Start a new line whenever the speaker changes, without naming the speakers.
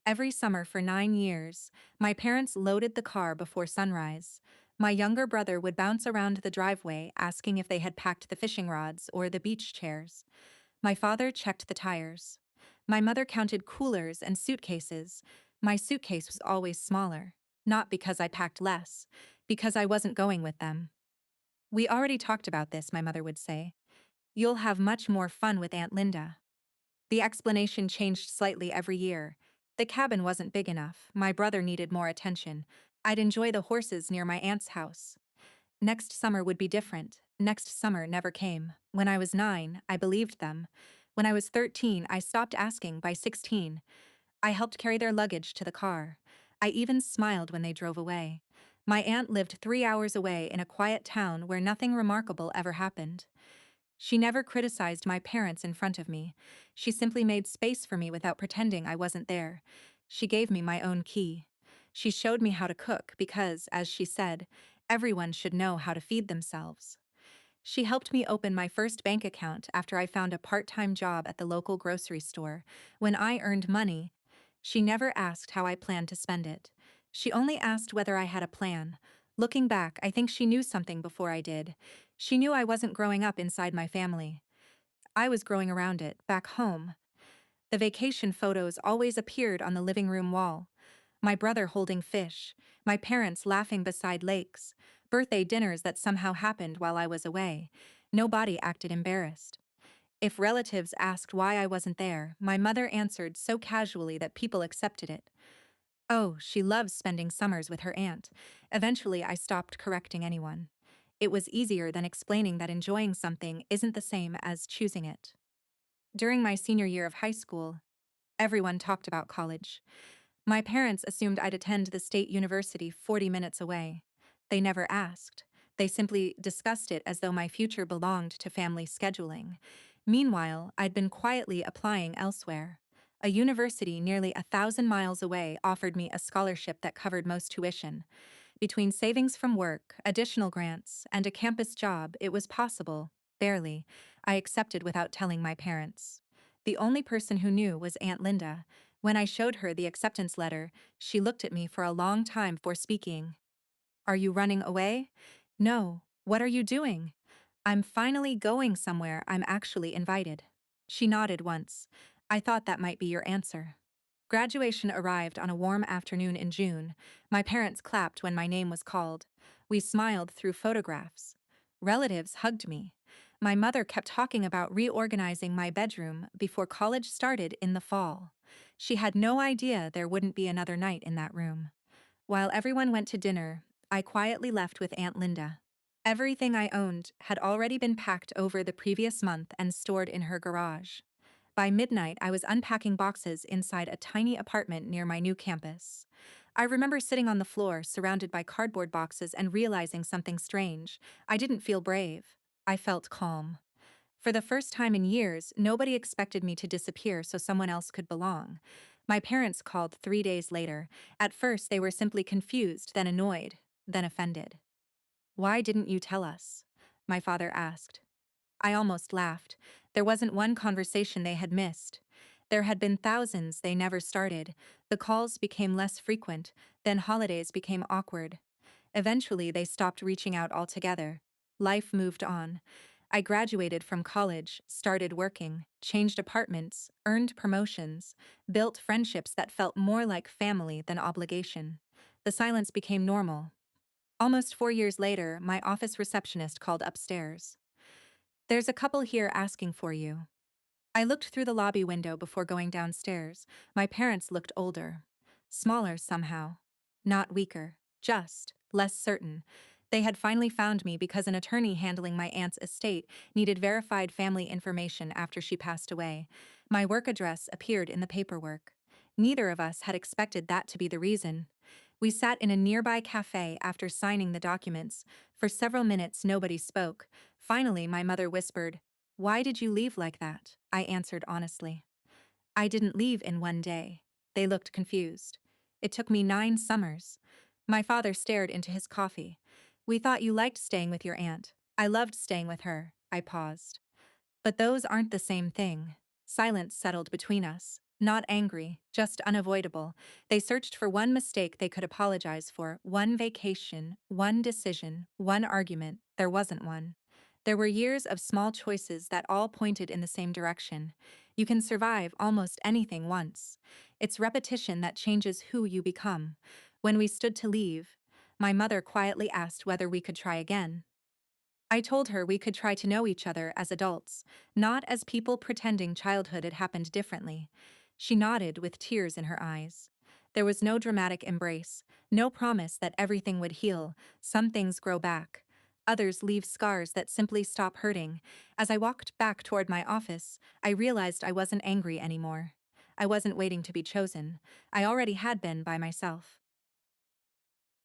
Every summer for 9 years, my parents loaded the car before sunrise. My younger brother would bounce around the driveway asking if they had packed the fishing rods or the beach chairs. My father checked the tires. My mother counted coolers and suitcases. My suitcase was always smaller. Not because I packed less, because I wasn't going with them. "We already talked about this," my mother would say. "You'll have much more fun with Aunt Linda." The explanation changed slightly every year. The cabin wasn't big enough. My brother needed more attention. I'd enjoy the horses near my aunt's house. Next summer would be different. Next summer never came. When I was 9, I believed them. When I was 13, I stopped asking. By 16, I helped carry their luggage to the car. I even smiled when they drove away. My aunt lived 3 hours away in a quiet town where nothing remarkable ever happened. She never criticized my parents in front of me. She simply made space for me without pretending I wasn't there. She gave me my own key. She showed me how to cook because, as she said, everyone should know how to feed themselves. She helped me open my first bank account after I found a part-time job at the local grocery store. When I earned money, she never asked how I planned to spend it. She only asked whether I had a plan. Looking back, I think she knew something before I did. She knew I wasn't growing up inside my family. I was growing around it, back home. The vacation photos always appeared on the living room wall. My brother holding fish, my parents laughing beside lakes, birthday dinners that somehow happened while I was away. Nobody acted embarrassed. If relatives asked why I wasn't there, my mother answered so casually that people accepted it. Oh, she loves spending summers with her aunt. Eventually, I stopped correcting anyone. It was easier than explaining that enjoying something isn't the same as choosing it. During my senior year of high school, everyone talked about college. My parents assumed I'd attend the state university 40 minutes away. They never asked. They simply discussed it as though my future belonged to family scheduling. Meanwhile, I'd been quietly applying elsewhere. A university nearly 1,000 miles away offered me a scholarship that covered most tuition. Between savings from work, additional grants, and a campus job, it was possible, barely. I accepted without telling my parents. The only person who knew was Aunt Linda. When I showed her the acceptance letter, she looked at me for a long time before speaking. "Are you running away?" "No. What are you doing?" "I'm finally going somewhere I'm actually invited." She nodded once. "I thought that might be your answer." Graduation arrived on a warm afternoon in June. My parents clapped when my name was called. We smiled through photographs. Relatives hugged me. My mother kept talking about reorganizing my bedroom before college started in the fall. She had no idea there wouldn't be another night in that room. While everyone went to dinner, I quietly left with Aunt Linda. Everything I owned had already been packed over the previous month and stored in her garage. By midnight, I was unpacking boxes inside a tiny apartment near my new campus. I remember sitting on the floor, surrounded by cardboard boxes, and realizing something strange. I didn't feel brave. I felt calm. For the first time in years, nobody expected me to disappear so someone else could belong. My parents called 3 days later. At first, they were simply confused, then annoyed, then offended. "Why didn't you tell us?" my father asked. I almost laughed. There wasn't one conversation they had missed. There had been thousands they never started. The calls became less frequent, then holidays became awkward. Eventually, they stopped reaching out altogether. Life moved on. I graduated from college, started working, changed apartments, earned promotions, built friendships that felt more like family than obligation. The silence became normal. Almost 4 years later, my office receptionist called upstairs. "There's a couple here asking for you." I looked through the lobby window before going downstairs. My parents looked older. Smaller somehow. Not weaker. Just less certain. They had finally found me because an attorney handling my aunt's estate needed verified family information after she passed away. My work address appeared in the paperwork. Neither of us had expected that to be the reason. We sat in a nearby cafe after signing the documents. For several minutes, nobody spoke. Finally, my mother whispered, "Why did you leave like that?" I answered honestly. "I didn't leave in one day." They looked confused. "It took me 9 summers." My father stared into his coffee. "We thought you liked staying with your aunt." "I loved staying with her." I paused. "But those aren't the same thing." Silence settled between us. Not angry, just unavoidable. They searched for one mistake they could apologize for, one vacation, one decision, one argument. There wasn't one. There were years of small choices that all pointed in the same direction. You can survive almost anything once. It's repetition that changes who you become. When we stood to leave, my mother quietly asked whether we could try again. I told her we could try to know each other as adults, not as people pretending childhood had happened differently. She nodded with tears in her eyes. There was no dramatic embrace, no promise that everything would heal. Some things grow back. Others leave scars that simply stop hurting. As I walked back toward my office, I realized I wasn't angry anymore. I wasn't waiting to be chosen. I already had been by myself.